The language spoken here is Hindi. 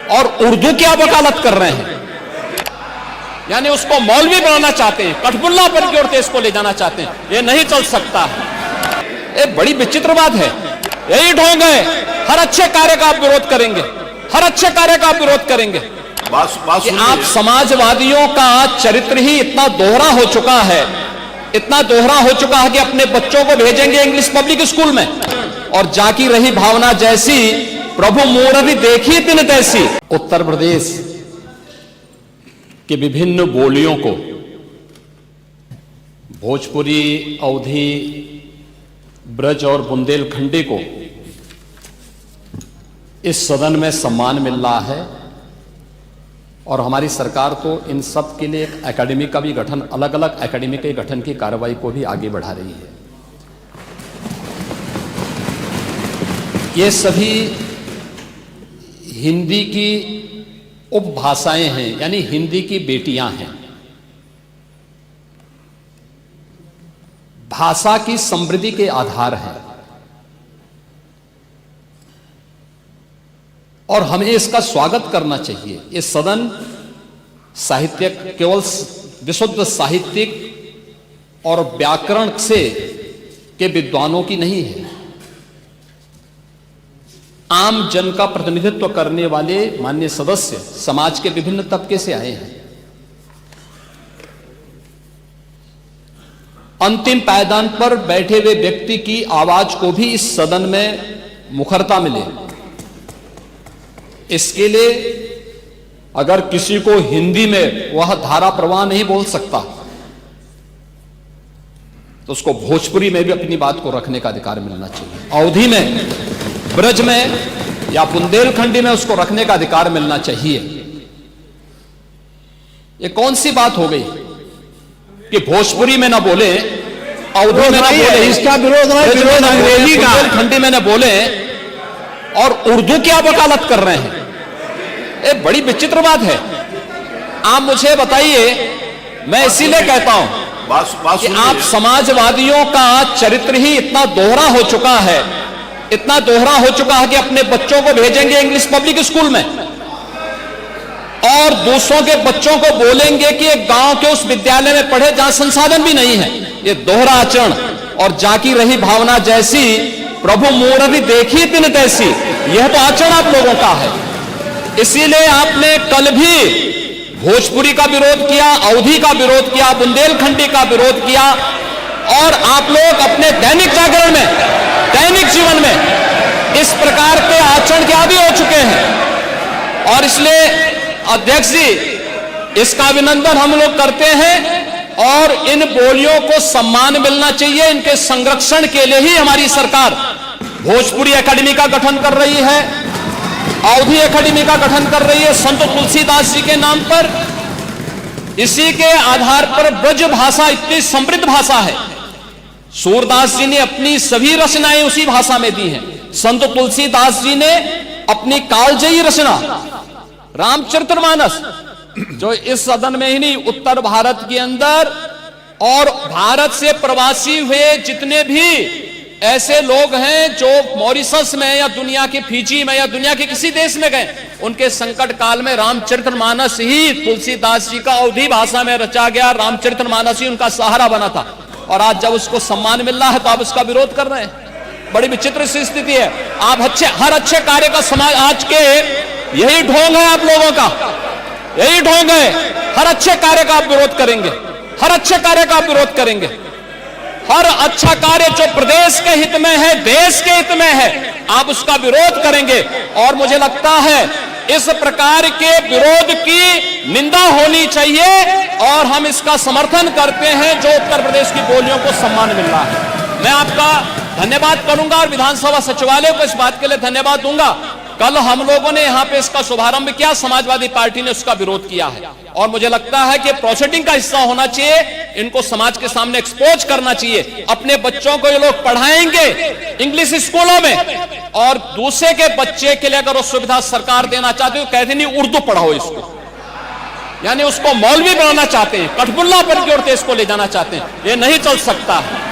और उर्दू की आप वकालत कर रहे हैं, यानी उसको मौलवी बनाना चाहते हैं, कठपुल्ला पर की ओर देश को ले जाना चाहते हैं। ये नहीं चल सकता है। ये बड़ी विचित्र बात है। यही ढोंग है, हर अच्छे कार्य का आप विरोध करेंगे, हर अच्छे कार्य का आप विरोध करेंगे। कि आप समाजवादियों का चरित्र ही इतना दोहरा हो चुका है, इतना दोहरा हो चुका है कि अपने बच्चों को भेजेंगे इंग्लिश पब्लिक स्कूल में, और जाकी रही भावना जैसी प्रभु मूर्ति देखी तिन तैसी। उत्तर प्रदेश के विभिन्न बोलियों को, भोजपुरी, अवधी, ब्रज और बुंदेलखंडी को इस सदन में सम्मान मिल रहा है, और हमारी सरकार तो इन सब के लिए एक एकेडमी का भी गठन, अलग अलग एकेडमी के गठन की कार्रवाई को भी आगे बढ़ा रही है। ये सभी हिंदी की उपभाषाएं हैं, यानी हिंदी की बेटियां हैं। भाषा की समृद्धि के आधार हैं, और हमें इसका स्वागत करना चाहिए। ये सदन साहित्यिक, केवल विशुद्ध साहित्यिक और व्याकरण से के विद्वानों की नहीं है, आम जन का प्रतिनिधित्व करने वाले माननीय सदस्य समाज के विभिन्न तबके से आए हैं। अंतिम पायदान पर बैठे हुए व्यक्ति की आवाज को भी इस सदन में मुखरता मिले, इसके लिए अगर किसी को हिंदी में वह धारा प्रवाह नहीं बोल सकता, तो उसको भोजपुरी में भी अपनी बात को रखने का अधिकार मिलना चाहिए, अवधी में, ब्रज में या बुंदेलखंडी में उसको रखने का अधिकार मिलना चाहिए। ये कौन सी बात हो गई कि भोजपुरी में ना बोले, अवधी में ना बोले, इसका विरोध अंग्रेजी का, बुंदेलखंडी में ना बोले, और उर्दू की आप वकालत कर रहे हैं। ये बड़ी विचित्र बात है। आप मुझे बताइए, मैं इसीलिए कहता हूं कि आप समाजवादियों का चरित्र ही इतना दोहरा हो चुका है, इतना दोहरा हो चुका है कि अपने बच्चों को भेजेंगे इंग्लिश पब्लिक स्कूल में, और दूसरों के बच्चों को बोलेंगे कि एक गांव के उस विद्यालय में पढ़े जहां संसाधन भी नहीं है। ये दोहरा आचरण और जाकी रही भावना जैसी प्रभु मूर्ति देखी तिन तैसी, यह तो आचरण आप लोगों का है। इसीलिए आपने कल भी भोजपुरी का विरोध किया, अवधी का विरोध किया, बुंदेलखंडी का विरोध किया, और आप लोग अपने दैनिक जागरण में, दैनिक जीवन में इस प्रकार के आचरण के आदी हो चुके हैं। और इसलिए अध्यक्ष जी, इसका अभिनंदन हम लोग करते हैं, और इन बोलियों को सम्मान मिलना चाहिए। इनके संरक्षण के लिए ही हमारी सरकार भोजपुरी एकेडमी का गठन कर रही है, अवधी एकेडमी का गठन कर रही है संत तुलसीदास जी के नाम पर। इसी के आधार पर ब्रज भाषा इतनी समृद्ध भाषा है। सूरदास जी ने अपनी सभी रचनाएं उसी भाषा में दी हैं। संत तुलसीदास जी ने अपनी कालजयी रचना रामचरितमानस, जो इस सदन में ही नहीं, उत्तर भारत के अंदर और भारत से प्रवासी हुए जितने भी ऐसे लोग हैं जो मॉरिशस में या दुनिया के फिजी में या दुनिया के किसी देश में गए, उनके संकट काल में रामचरितमानस ही तुलसीदास जी का अवधी भाषा में रचा गया, रामचरितमानस ही उनका सहारा बना था। और आज जब उसको सम्मान मिल रहा है तो आप उसका विरोध कर रहे हैं। बड़ी विचित्र सी स्थिति है। आप हर अच्छे कार्य का समाज, आज के यही ढोंग है आप लोगों का, यही ढोंग है। हर अच्छे कार्य का आप विरोध करेंगे, हर अच्छे कार्य का आप विरोध करेंगे। हर अच्छा कार्य जो प्रदेश के हित में है, देश के हित में है, आप उसका विरोध करेंगे। और मुझे लगता है इस प्रकार के विरोध की निंदा होनी चाहिए, और हम इसका समर्थन करते हैं जो उत्तर प्रदेश की बोलियों को सम्मान मिल रहा है। मैं आपका धन्यवाद करूंगा और विधानसभा सचिवालय को इस बात के लिए धन्यवाद दूंगा। कल हम लोगों ने यहां पे इसका शुभारंभ किया, समाजवादी पार्टी ने उसका विरोध किया है, और मुझे लगता है कि प्रोसीडिंग का हिस्सा होना चाहिए। इनको समाज के सामने एक्सपोज करना चाहिए। अपने बच्चों को ये लोग पढ़ाएंगे इंग्लिश स्कूलों में, और दूसरे के बच्चे के लिए अगर वो सुविधा सरकार देना चाहती है, कहते नहीं उर्दू पढ़ाओ इसको, यानी उसको मौलवी बनाना चाहते हैं, कठपुल्ला पर की ओर देश को ले जाना चाहते हैं। ये नहीं चल सकता है।